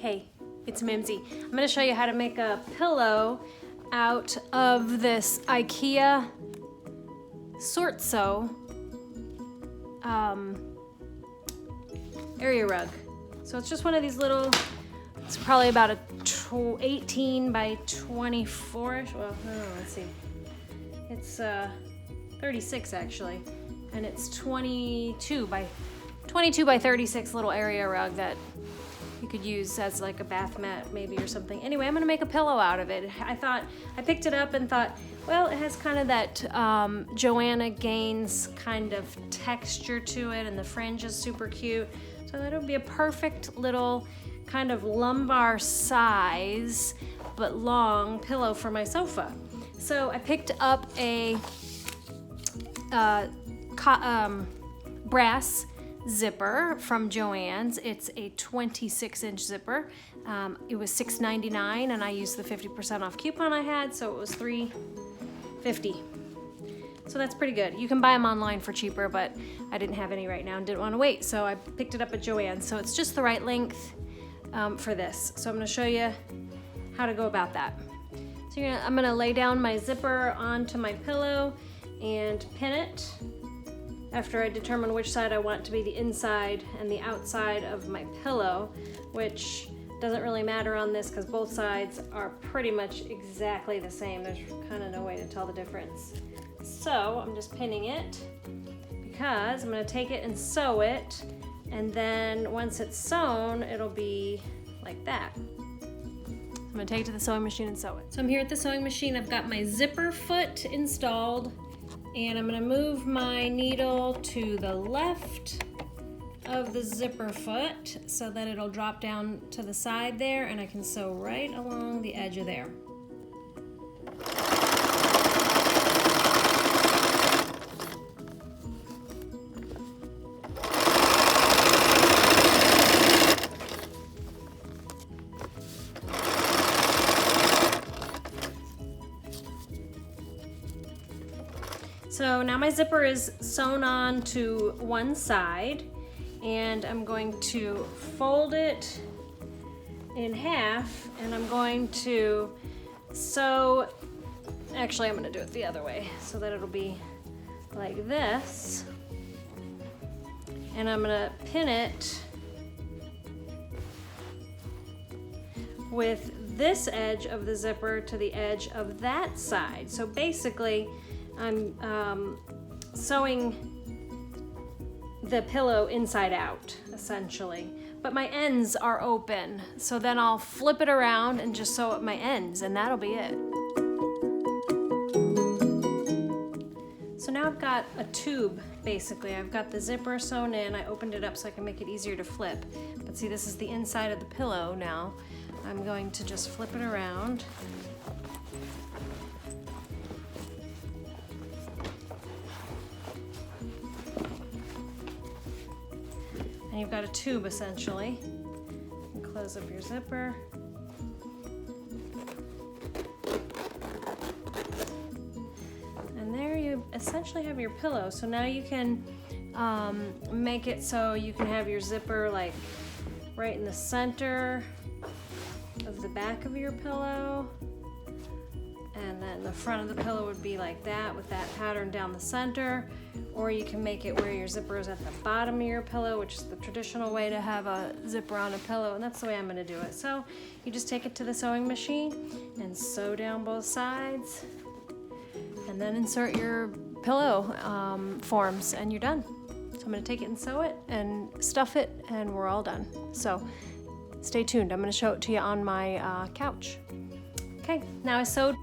Hey, it's Mimsy. I'm gonna show you how to make a pillow out of this IKEA Sorts area rug. So it's just one of these little, it's probably about a 18 by 24-ish. Well, I don't know, let's see. It's 36 actually, and it's 22 by 36 little area rug that you could use as like a bath mat maybe or something. Anyway, I'm gonna make a pillow out of it. I picked it up and thought, well, it has kind of that Joanna Gaines kind of texture to it, and the fringe is super cute. So that would be a perfect little kind of lumbar size but long pillow for my sofa. So I picked up a brass zipper from Joann's. It's a 26-inch zipper. It was $6.99 and I used the 50% off coupon I had, so it was $3.50. So that's pretty good. You can buy them online for cheaper, but I didn't have any right now and didn't want to wait, so I picked it up at Joann's. So it's just the right length for this. So I'm going to show you how to go about that. So I'm going to lay down my zipper onto my pillow and pin it after I determine which side I want it to be the inside and the outside of my pillow, which doesn't really matter on this because both sides are pretty much exactly the same. There's kind of no way to tell the difference. So I'm just pinning it because I'm going to take it and sew it, and then once it's sewn it'll be like that. I'm going to take it to the sewing machine and sew it. So I'm here at the sewing machine. I've got my zipper foot installed, and I'm going to move my needle to the left of the zipper foot so that it'll drop down to the side there, and I can sew right along the edge of there. So now my zipper is sewn on to one side, and I'm going to fold it in half, and I'm going to sew, actually I'm going to do it the other way so that it'll be like this, and I'm going to pin it with this edge of the zipper to the edge of that side. So basically I'm sewing the pillow inside out, essentially. But my ends are open, so then I'll flip it around and just sew up my ends, and that'll be it. So now I've got a tube, basically. I've got the zipper sewn in. I opened it up so I can make it easier to flip. But see, this is the inside of the pillow now. I'm going to just flip it around. And you've got a tube essentially. And close up your zipper. And there you essentially have your pillow. So now you can make it so you can have your zipper like right in the center of the back of your pillow. And then the front of the pillow would be like that with that pattern down the center. Or you can make it where your zipper is at the bottom of your pillow, which is the traditional way to have a zipper on a pillow, and that's the way I'm going to do it. So you just take it to the sewing machine and sew down both sides, and then insert your pillow forms, and you're done. So I'm going to take it and sew it and stuff it, and we're all done. So stay tuned. I'm going to show it to you on my couch. Okay, now I sewed.